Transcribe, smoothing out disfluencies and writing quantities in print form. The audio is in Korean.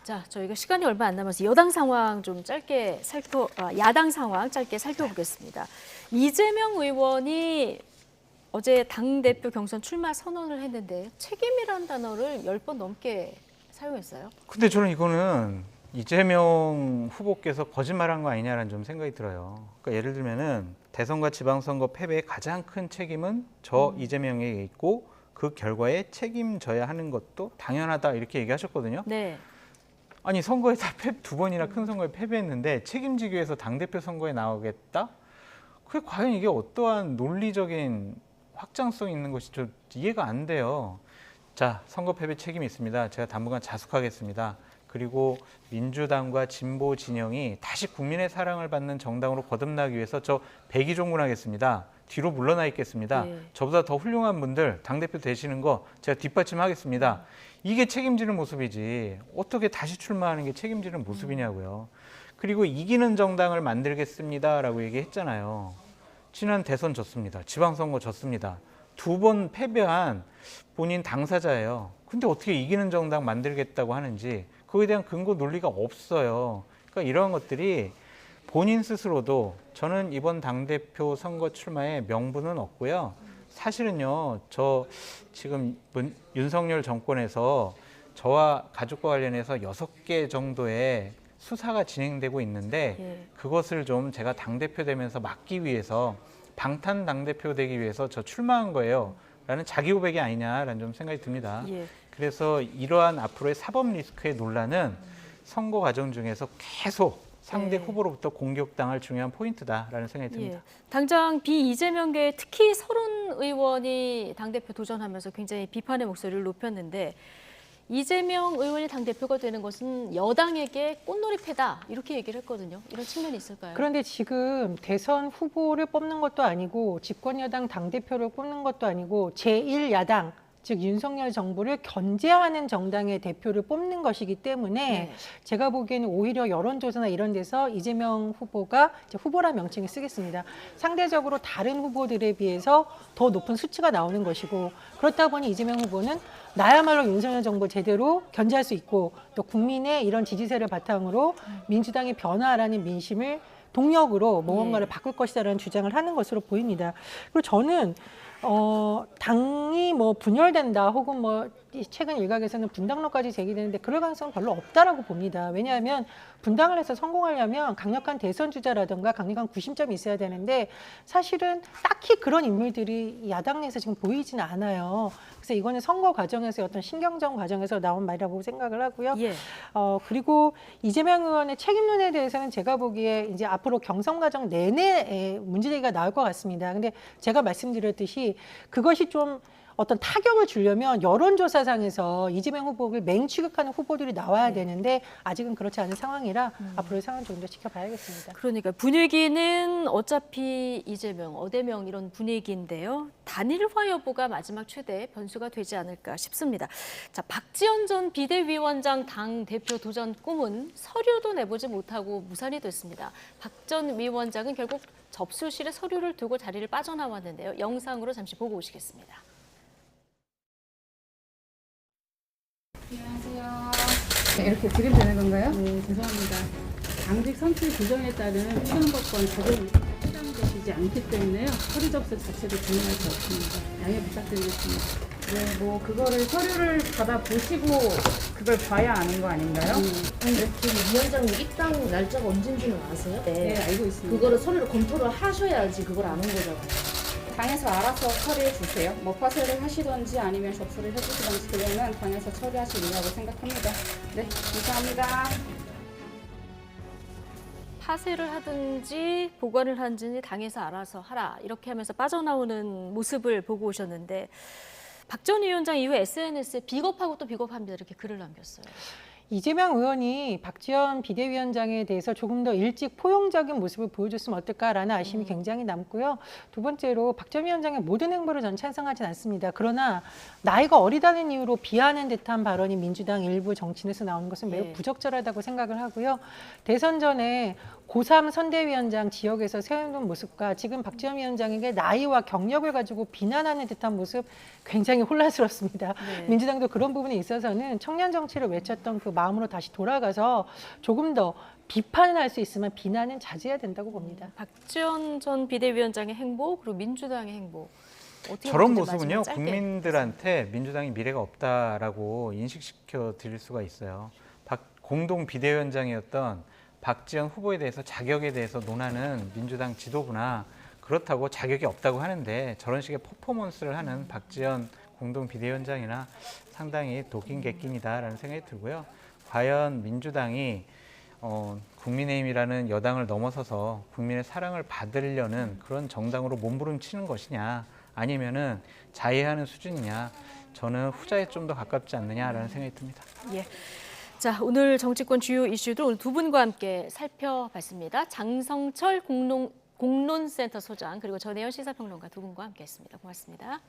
자, 저희가 시간이 얼마 안 남아서 여당 상황 좀 짧게 야당 상황 짧게 살펴보겠습니다. 이재명 의원이 어제 당대표 경선 출마 선언을 했는데 책임이라는 단어를 10번 넘게 사용했어요. 근데 저는 이거는 이재명 후보께서 거짓말한 거 아니냐라는 좀 생각이 들어요. 그러니까 예를 들면은 대선과 지방선거 패배의 가장 큰 책임은 저 이재명에게 있고 그 결과에 책임져야 하는 것도 당연하다 이렇게 얘기하셨거든요. 네. 아니 선거에 다 두 번이나 큰 선거에 패배했는데 책임지기 위해서 당대표 선거에 나오겠다? 그게 과연 이게 어떠한 논리적인 확장성이 있는 것이 좀 이해가 안 돼요. 자, 선거 패배 책임이 있습니다. 제가 당분간 자숙하겠습니다. 그리고 민주당과 진보 진영이 다시 국민의 사랑을 받는 정당으로 거듭나기 위해서 저 백의종군하겠습니다. 뒤로 물러나 있겠습니다. 네. 저보다 더 훌륭한 분들 당대표 되시는 거 제가 뒷받침하겠습니다. 이게 책임지는 모습이지 어떻게 다시 출마하는 게 책임지는 모습이냐고요. 그리고 이기는 정당을 만들겠습니다라고 얘기했잖아요. 지난 대선 졌습니다. 지방선거 졌습니다. 2번 패배한 본인 당사자예요. 근데 어떻게 이기는 정당 만들겠다고 하는지 그거에 대한 근거 논리가 없어요. 그러니까 이러한 것들이 본인 스스로도 저는 이번 당대표 선거 출마에 명분은 없고요. 사실은요, 저 지금 윤석열 정권에서 저와 가족과 관련해서 6개 정도의 수사가 진행되고 있는데 그것을 좀 제가 당대표 되면서 막기 위해서 방탄 당대표 되기 위해서 저 출마한 거예요. 라는 자기 고백이 아니냐라는 좀 생각이 듭니다. 그래서 이러한 앞으로의 사법 리스크의 논란은 선거 과정 중에서 계속 상대 후보로부터 공격당할 중요한 포인트다라는 생각이 듭니다. 당장 비이재명계 특히 서른 의원이 당대표 도전하면서 굉장히 비판의 목소리를 높였는데 이재명 의원이 당대표가 되는 것은 여당에게 꽃놀이 패다 이렇게 얘기를 했거든요. 이런 측면이 있을까요? 그런데 지금 대선 후보를 뽑는 것도 아니고 집권여당 당대표를 뽑는 것도 아니고 제1야당 즉 윤석열 정부를 견제하는 정당의 대표를 뽑는 것이기 때문에 제가 보기에는 오히려 여론조사나 이런 데서 이재명 후보가 이제 후보란 명칭을 쓰겠습니다. 상대적으로 다른 후보들에 비해서 더 높은 수치가 나오는 것이고 그렇다 보니 이재명 후보는 나야말로 윤석열 정부를 제대로 견제할 수 있고 또 국민의 이런 지지세를 바탕으로 민주당의 변화라는 민심을 동력으로 무언가를 바꿀 것이다라는 주장을 하는 것으로 보입니다. 그리고 저는 당이 뭐 분열된다 혹은 뭐 최근 일각에서는 분당론까지 제기되는데 그럴 가능성은 별로 없다라고 봅니다. 왜냐하면 분당을 해서 성공하려면 강력한 대선 주자라든가 강력한 구심점이 있어야 되는데 사실은 딱히 그런 인물들이 야당 내에서 지금 보이지는 않아요. 그래서 이거는 선거 과정에서 어떤 신경전 과정에서 나온 말이라고 생각을 하고요. 그리고 이재명 의원의 책임론에 대해서는 제가 보기에 이제 앞으로 경선 과정 내내 문제제기가 나올 것 같습니다. 근데 제가 말씀드렸듯이 그것이 좀 어떤 타격을 주려면 여론조사상에서 이재명 후보를 맹추격하는 후보들이 나와야 되는데 아직은 그렇지 않은 상황이라 앞으로의 상황 좀 더 지켜봐야겠습니다. 그러니까 분위기는 어차피 이재명, 어대명 이런 분위기인데요. 단일화 여부가 마지막 최대 변수가 되지 않을까 싶습니다. 자, 박지원 전 비대위원장 당대표 도전 꿈은 서류도 내보지 못하고 무산이 됐습니다. 박 전 위원장은 결국 접수실에 서류를 두고 자리를 빠져나왔는데요. 영상으로 잠시 보고 오시겠습니다. 안녕하세요. 네, 이렇게 드리면 되는 건가요? 네, 죄송합니다. 당직 선출 규정에 따른 시험법권 적용이 해당되시지 않기 때문에요. 서류 접수 자체를 진행할 수 없습니다. 양해 부탁드리겠습니다. 네, 뭐 그거를 서류를 받아 보시고 그걸 봐야 아는 거 아닌가요? 아니, 지금 위원장님 입당 날짜가 언젠지는 아세요? 네, 알고 있습니다. 그거를 서류를 검토를 하셔야지 그걸 아는 거잖아요. 당에서 알아서 처리해 주세요. 뭐 파쇄를 하시던지 아니면 접수를 해주시던지 그러면 당에서 처리하시리라고 생각합니다. 네, 감사합니다. 파쇄를 하든지 보관을 하든지 당에서 알아서 하라 이렇게 하면서 빠져나오는 모습을 보고 오셨는데 박 전 위원장 이후에 SNS에 비겁하고 또 비겁합니다 이렇게 글을 남겼어요. 이재명 의원이 박지원 비대위원장에 대해서 조금 더 일찍 포용적인 모습을 보여줬으면 어떨까라는 아쉬움이 굉장히 남고요. 두 번째로 박 전 위원장의 모든 행보를 저는 찬성하진 않습니다. 그러나 나이가 어리다는 이유로 비하하는 듯한 발언이 민주당 일부 정치인에서 나오는 것은 매우 부적절하다고 생각을 하고요. 대선 전에 고3 선대위원장 지역에서 세우는 모습과 지금 박지원 위원장에게 나이와 경력을 가지고 비난하는 듯한 모습 굉장히 혼란스럽습니다. 민주당도 그런 부분에 있어서는 청년 정치를 외쳤던 그 마음으로 다시 돌아가서 조금 더 비판을 할 수 있으면 비난은 자제해야 된다고 봅니다. 박지원 전 비대위원장의 행보 그리고 민주당의 행보 어떻게 저런 보시는지 모습은요, 마지막 짧게. 국민들한테 민주당이 미래가 없다라고 인식시켜 드릴 수가 있어요. 공동 비대위원장이었던 박지원 후보에 대해서 자격에 대해서 논하는 민주당 지도부나 그렇다고 자격이 없다고 하는데 저런 식의 퍼포먼스를 하는 박지원 공동 비대위원장이나 상당히 독인 객긴이다라는 생각이 들고요. 과연 민주당이 국민의힘이라는 여당을 넘어서서 국민의 사랑을 받으려는 그런 정당으로 몸부림치는 것이냐 아니면은 자해하는 수준이냐 저는 후자에 좀 더 가깝지 않느냐라는 생각이 듭니다. 예. 자, 오늘 정치권 주요 이슈들 오늘 두 분과 함께 살펴봤습니다. 장성철 공론센터 소장 그리고 전혜연 시사평론가 두 분과 함께했습니다. 고맙습니다.